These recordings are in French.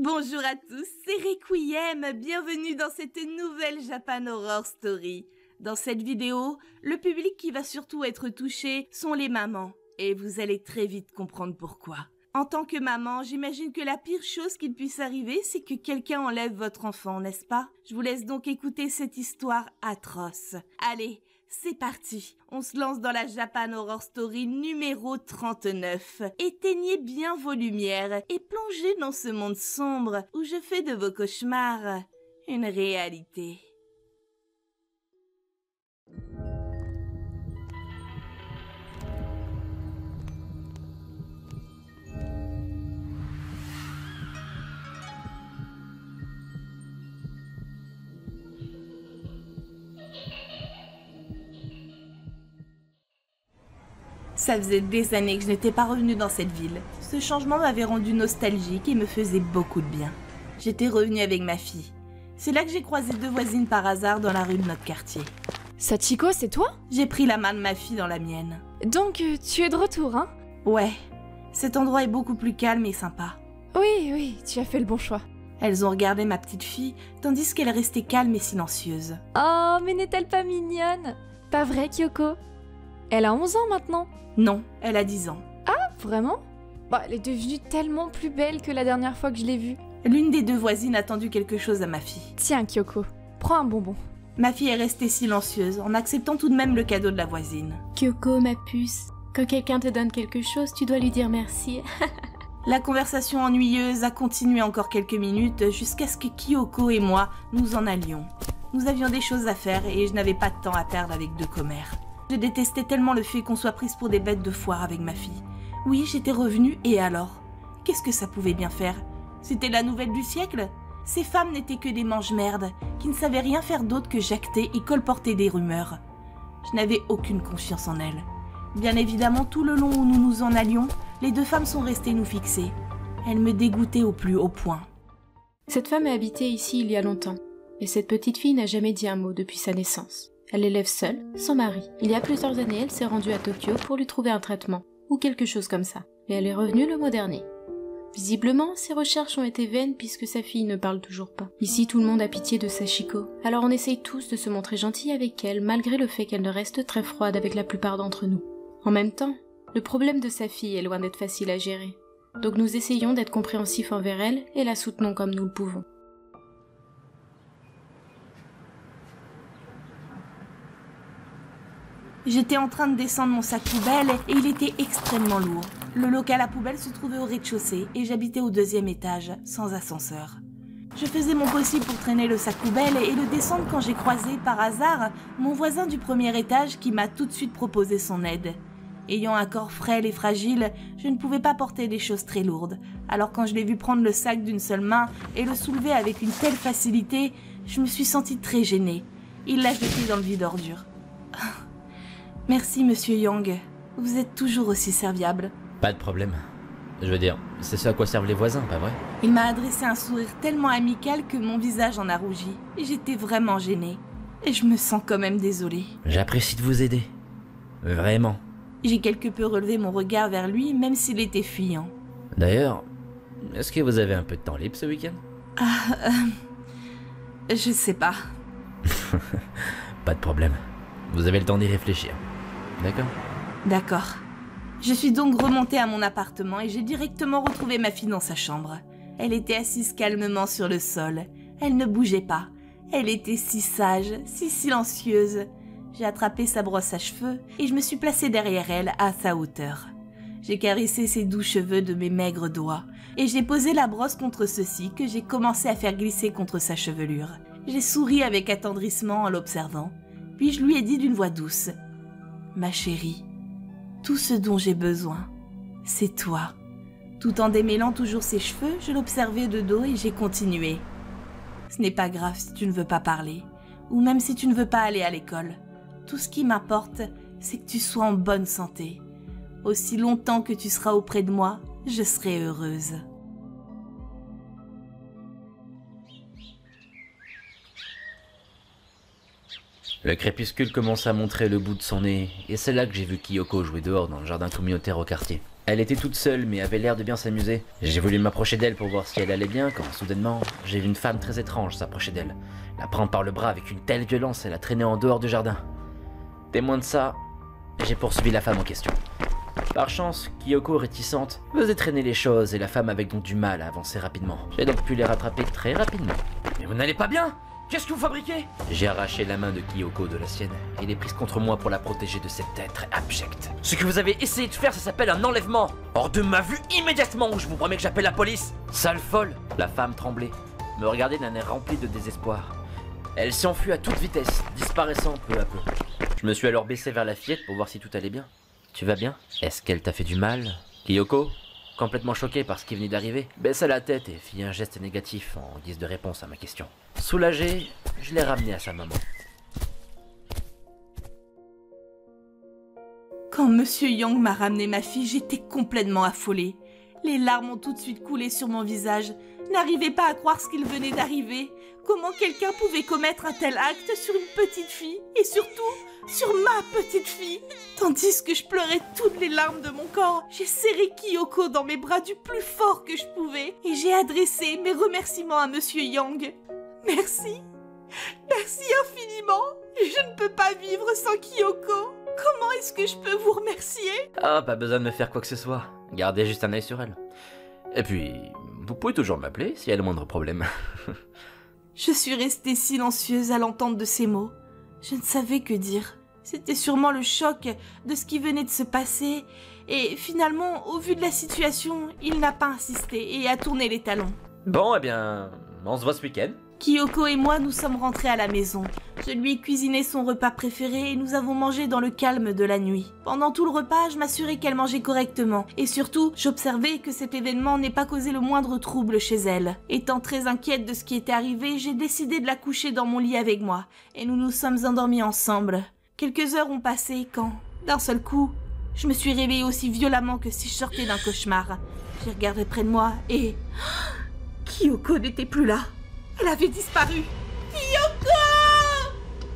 Bonjour à tous, c'est Requiem, bienvenue dans cette nouvelle Japan Horror Story. Dans cette vidéo, le public qui va surtout être touché sont les mamans, et vous allez très vite comprendre pourquoi. En tant que maman, j'imagine que la pire chose qu'il puisse arriver, c'est que quelqu'un enlève votre enfant, n'est-ce pas? Je vous laisse donc écouter cette histoire atroce. Allez, c'est parti, on se lance dans la Japan Horror Story numéro 39. Éteignez bien vos lumières et plongez dans ce monde sombre où je fais de vos cauchemars une réalité. Ça faisait des années que je n'étais pas revenue dans cette ville. Ce changement m'avait rendue nostalgique et me faisait beaucoup de bien. J'étais revenue avec ma fille. C'est là que j'ai croisé deux voisines par hasard dans la rue de notre quartier. Sachiko, c'est toi? J'ai pris la main de ma fille dans la mienne. Donc, tu es de retour, hein? Ouais, cet endroit est beaucoup plus calme et sympa. Oui, tu as fait le bon choix. Elles ont regardé ma petite fille, tandis qu'elle restait calme et silencieuse. Oh, mais n'est-elle pas mignonne? Pas vrai, Kyoko? Elle a 11 ans maintenant. Non, elle a 10 ans. Ah, vraiment? Bah, elle est devenue tellement plus belle que la dernière fois que je l'ai vue. L'une des deux voisines a tendu quelque chose à ma fille. Tiens, Kyoko, prends un bonbon. Ma fille est restée silencieuse, en acceptant tout de même le cadeau de la voisine. Kyoko, ma puce, quand quelqu'un te donne quelque chose, tu dois lui dire merci. La conversation ennuyeuse a continué encore quelques minutes jusqu'à ce que Kyoko et moi nous en allions. Nous avions des choses à faire et je n'avais pas de temps à perdre avec deux commères. Je détestais tellement le fait qu'on soit prise pour des bêtes de foire avec ma fille. Oui, j'étais revenue, et alors? Qu'est-ce que ça pouvait bien faire? C'était la nouvelle du siècle? Ces femmes n'étaient que des mange-merdes, qui ne savaient rien faire d'autre que jacter et colporter des rumeurs. Je n'avais aucune confiance en elles. Bien évidemment, tout le long où nous nous en allions, les deux femmes sont restées nous fixer. Elles me dégoûtaient au plus haut point. Cette femme a habité ici il y a longtemps, et cette petite fille n'a jamais dit un mot depuis sa naissance. Elle l'élève seule, sans mari. Il y a plusieurs années, elle s'est rendue à Tokyo pour lui trouver un traitement, ou quelque chose comme ça. Et elle est revenue le mois dernier. Visiblement, ses recherches ont été vaines puisque sa fille ne parle toujours pas. Ici, tout le monde a pitié de Sachiko. Alors on essaye tous de se montrer gentil avec elle, malgré le fait qu'elle ne reste très froide avec la plupart d'entre nous. En même temps, le problème de sa fille est loin d'être facile à gérer. Donc nous essayons d'être compréhensifs envers elle et la soutenons comme nous le pouvons. J'étais en train de descendre mon sac poubelle et il était extrêmement lourd. Le local à poubelle se trouvait au rez-de-chaussée et j'habitais au 2e étage, sans ascenseur. Je faisais mon possible pour traîner le sac poubelle et le descendre quand j'ai croisé, par hasard, mon voisin du 1er étage qui m'a tout de suite proposé son aide. Ayant un corps frêle et fragile, je ne pouvais pas porter des choses très lourdes. Alors quand je l'ai vu prendre le sac d'une seule main et le soulever avec une telle facilité, je me suis sentie très gênée. Il l'a jeté dans le vide-ordures. Merci, monsieur Yang. Vous êtes toujours aussi serviable. Pas de problème. Je veux dire, c'est ce à quoi servent les voisins, pas vrai? Il m'a adressé un sourire tellement amical que mon visage en a rougi. J'étais vraiment gênée. Et je me sens quand même désolée. J'apprécie de vous aider. Vraiment. J'ai quelque peu relevé mon regard vers lui, même s'il était fuyant. D'ailleurs, est-ce que vous avez un peu de temps libre ce week-end? Je sais pas. Pas de problème. Vous avez le temps d'y réfléchir. D'accord? D'accord. Je suis donc remontée à mon appartement et j'ai directement retrouvé ma fille dans sa chambre. Elle était assise calmement sur le sol. Elle ne bougeait pas. Elle était si sage, si silencieuse. J'ai attrapé sa brosse à cheveux et je me suis placée derrière elle à sa hauteur. J'ai caressé ses doux cheveux de mes maigres doigts et j'ai posé la brosse contre ceux-ci que j'ai commencé à faire glisser contre sa chevelure. J'ai souri avec attendrissement en l'observant. Puis je lui ai dit d'une voix douce: « Ma chérie, tout ce dont j'ai besoin, c'est toi. » Tout en démêlant toujours ses cheveux, je l'observais de dos et j'ai continué. « Ce n'est pas grave si tu ne veux pas parler, ou même si tu ne veux pas aller à l'école. Tout ce qui m'importe, c'est que tu sois en bonne santé. Aussi longtemps que tu seras auprès de moi, je serai heureuse. » Le crépuscule commence à montrer le bout de son nez, et c'est là que j'ai vu Kyoko jouer dehors dans le jardin communautaire au quartier. Elle était toute seule mais avait l'air de bien s'amuser. J'ai voulu m'approcher d'elle pour voir si elle allait bien quand soudainement j'ai vu une femme très étrange s'approcher d'elle, la prendre par le bras avec une telle violence et la traîner en dehors du jardin. Témoin de ça, j'ai poursuivi la femme en question. Par chance, Kyoko, réticente, faisait traîner les choses et la femme avait donc du mal à avancer rapidement. J'ai donc pu les rattraper très rapidement. Mais vous n'allez pas bien? Qu'est-ce que vous fabriquez? J'ai arraché la main de Kyoko de la sienne et l'ai prise contre moi pour la protéger de cet être abject. Ce que vous avez essayé de faire, ça s'appelle un enlèvement. Hors de ma vue immédiatement ou je vous promets que j'appelle la police. Sale folle. La femme tremblait, me regardait d'un air rempli de désespoir. Elle s'enfuit à toute vitesse, disparaissant peu à peu. Je me suis alors baissé vers la fillette pour voir si tout allait bien. Tu vas bien? Est-ce qu'elle t'a fait du mal? Kyoko, complètement choquée par ce qui venait d'arriver, baissa la tête et fit un geste négatif en guise de réponse à ma question. Soulagé, je l'ai ramenée à sa maman. Quand Monsieur Yang m'a ramené ma fille, j'étais complètement affolée. Les larmes ont tout de suite coulé sur mon visage. N'arrivais pas à croire ce qu'il venait d'arriver. Comment quelqu'un pouvait commettre un tel acte sur une petite fille et surtout sur ma petite fille? Tandis que je pleurais toutes les larmes de mon corps, j'ai serré Kyoko dans mes bras du plus fort que je pouvais et j'ai adressé mes remerciements à Monsieur Yang. Merci. Merci infiniment. Je ne peux pas vivre sans Kyoko. Comment est-ce que je peux vous remercier? Ah, pas besoin de me faire quoi que ce soit. Gardez juste un œil sur elle. Et puis, vous pouvez toujours m'appeler s'il y a le moindre problème. Je suis restée silencieuse à l'entente de ces mots. Je ne savais que dire. C'était sûrement le choc de ce qui venait de se passer. Et finalement, au vu de la situation, il n'a pas insisté et a tourné les talons. Bon, eh bien, on se voit ce week-end. Kyoko et moi, nous sommes rentrés à la maison. Je lui ai cuisiné son repas préféré et nous avons mangé dans le calme de la nuit. Pendant tout le repas, je m'assurais qu'elle mangeait correctement. Et surtout, j'observais que cet événement n'ait pas causé le moindre trouble chez elle. Étant très inquiète de ce qui était arrivé, j'ai décidé de la coucher dans mon lit avec moi. Et nous nous sommes endormis ensemble. Quelques heures ont passé quand, d'un seul coup, je me suis réveillée aussi violemment que si je sortais d'un cauchemar. J'ai regardé près de moi et... Kyoko n'était plus là. Elle avait disparu. Kyoko!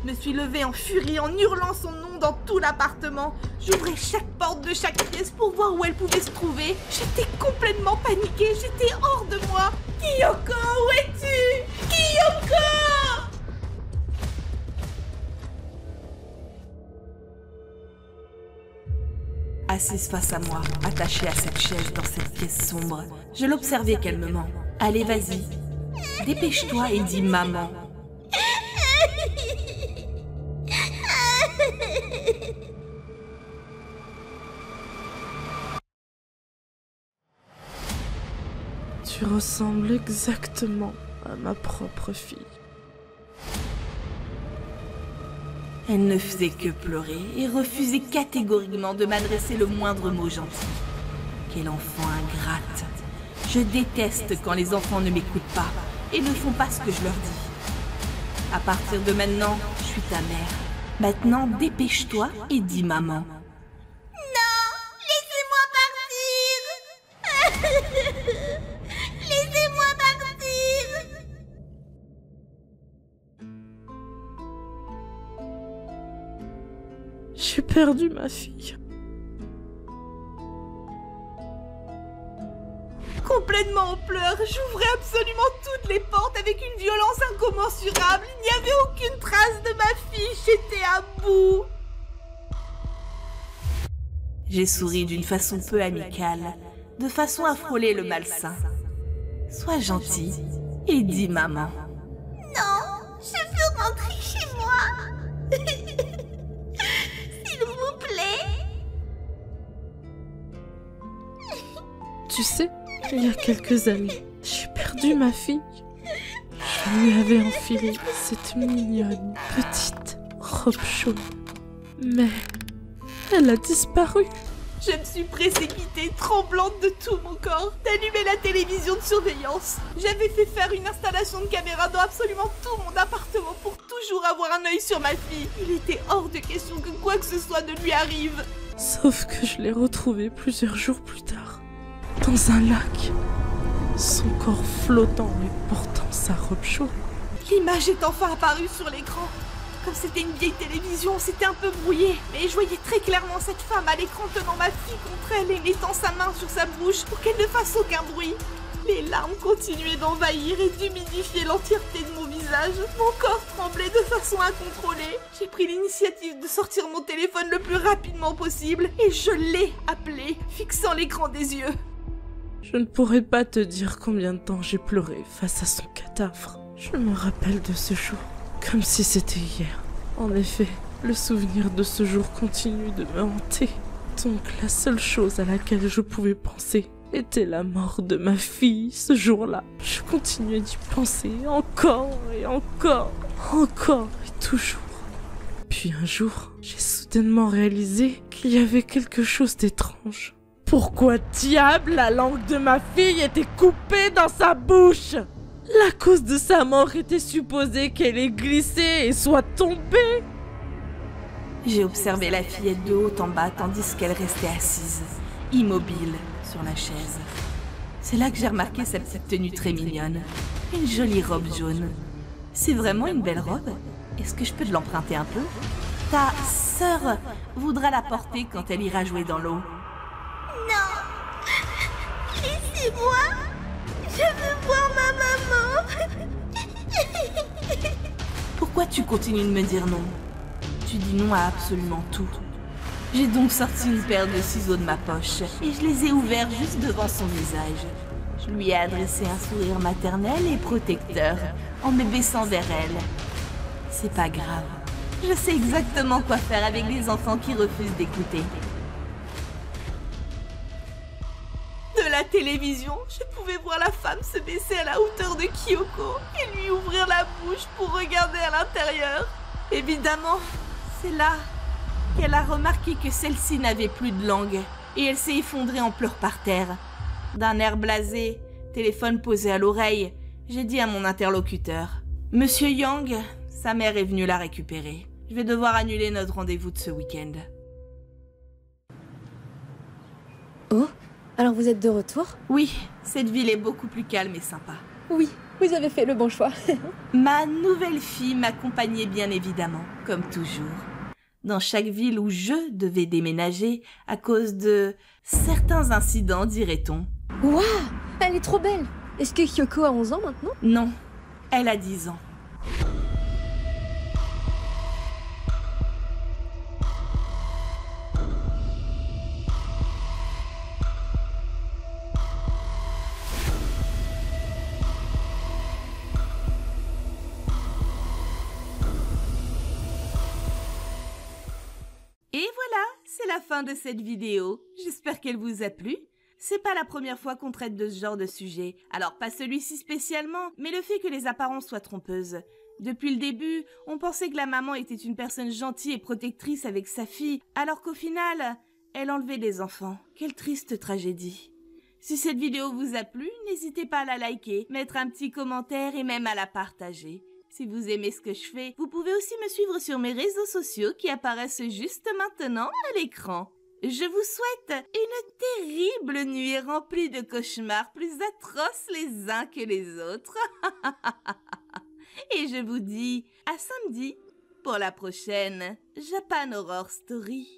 Je me suis levée en furie en hurlant son nom dans tout l'appartement. J'ouvrais chaque porte de chaque pièce pour voir où elle pouvait se trouver. J'étais complètement paniquée, j'étais hors de moi. Kyoko, où es-tu? Kyoko! Assise face à moi, attachée à cette chaise dans cette pièce sombre, je l'observais calmement. Allez, vas-y. Dépêche-toi et dis maman. Tu ressembles exactement à ma propre fille. Elle ne faisait que pleurer et refusait catégoriquement de m'adresser le moindre mot gentil. Quel enfant ingrate. Je déteste quand les enfants ne m'écoutent pas et ne font pas ce que je leur dis. À partir de maintenant, je suis ta mère. Maintenant, dépêche-toi et dis maman. Non, laissez-moi partir. Laissez-moi partir. J'ai perdu ma fille. Complètement en pleurs, j'ouvrais absolument toutes les portes avec une violence incommensurable. Il n'y avait aucune trace de ma fille, j'étais à bout. J'ai souri d'une façon peu amicale, de façon à frôler le malsain. Sois gentil et dis maman. Non, je veux rentrer chez moi. S'il vous plaît. Tu sais, il y a quelques années, j'ai perdu ma fille. Je lui avais enfilé cette mignonne petite robe chaude. Mais elle a disparu. Je me suis précipitée, tremblante de tout mon corps, d'allumer la télévision de surveillance. J'avais fait faire une installation de caméra dans absolument tout mon appartement pour toujours avoir un œil sur ma fille. Il était hors de question que quoi que ce soit ne lui arrive. Sauf que je l'ai retrouvée plusieurs jours plus tard, dans un lac, son corps flottant et portant sa robe chaude. L'image est enfin apparue sur l'écran. Comme c'était une vieille télévision, c'était un peu brouillé. Mais je voyais très clairement cette femme à l'écran tenant ma fille contre elle et mettant sa main sur sa bouche pour qu'elle ne fasse aucun bruit. Les larmes continuaient d'envahir et d'humidifier l'entièreté de mon visage. Mon corps tremblait de façon incontrôlée. J'ai pris l'initiative de sortir mon téléphone le plus rapidement possible et je l'ai appelé, fixant l'écran des yeux. Je ne pourrais pas te dire combien de temps j'ai pleuré face à son cadavre. Je me rappelle de ce jour, comme si c'était hier. En effet, le souvenir de ce jour continue de me hanter. Donc la seule chose à laquelle je pouvais penser était la mort de ma fille ce jour-là. Je continuais d'y penser encore et encore et toujours. Puis un jour, j'ai soudainement réalisé qu'il y avait quelque chose d'étrange. Pourquoi diable la langue de ma fille était coupée dans sa bouche? La cause de sa mort était supposée qu'elle ait glissé et soit tombée. J'ai observé la fillette de haut en bas tandis qu'elle restait assise, immobile, sur la chaise. C'est là que j'ai remarqué sa petite tenue très mignonne. Une jolie robe jaune. C'est vraiment une belle robe. Est-ce que je peux te l'emprunter un peu? Ta sœur voudra la porter quand elle ira jouer dans l'eau. Non. Laissez-moi. Je veux voir ma maman. Pourquoi tu continues de me dire non? Tu dis non à absolument tout. J'ai donc sorti une paire de ciseaux de ma poche et je les ai ouverts juste devant son visage. Je lui ai adressé un sourire maternel et protecteur en me baissant vers elle. C'est pas grave. Je sais exactement quoi faire avec les enfants qui refusent d'écouter. De la télévision, je pouvais voir la femme se baisser à la hauteur de Kyoko et lui ouvrir la bouche pour regarder à l'intérieur. Évidemment, c'est là qu'elle a remarqué que celle-ci n'avait plus de langue et elle s'est effondrée en pleurs par terre. D'un air blasé, téléphone posé à l'oreille, j'ai dit à mon interlocuteur: « Monsieur Yang, sa mère est venue la récupérer. Je vais devoir annuler notre rendez-vous de ce week-end. » Oh, alors vous êtes de retour? Oui, cette ville est beaucoup plus calme et sympa. Oui, vous avez fait le bon choix. Ma nouvelle fille m'accompagnait bien évidemment, comme toujours. Dans chaque ville où je devais déménager à cause de certains incidents, dirait-on. Waouh, elle est trop belle. Est-ce que Kyoko a 11 ans maintenant? Non, elle a 10 ans. Et voilà, c'est la fin de cette vidéo. J'espère qu'elle vous a plu. C'est pas la première fois qu'on traite de ce genre de sujet. Alors pas celui-ci spécialement, mais le fait que les apparences soient trompeuses. Depuis le début, on pensait que la maman était une personne gentille et protectrice avec sa fille, alors qu'au final, elle enlevait des enfants. Quelle triste tragédie. Si cette vidéo vous a plu, n'hésitez pas à la liker, mettre un petit commentaire et même à la partager. Si vous aimez ce que je fais, vous pouvez aussi me suivre sur mes réseaux sociaux qui apparaissent juste maintenant à l'écran. Je vous souhaite une terrible nuit remplie de cauchemars plus atroces les uns que les autres. Et je vous dis à samedi pour la prochaine Japan Horror Story.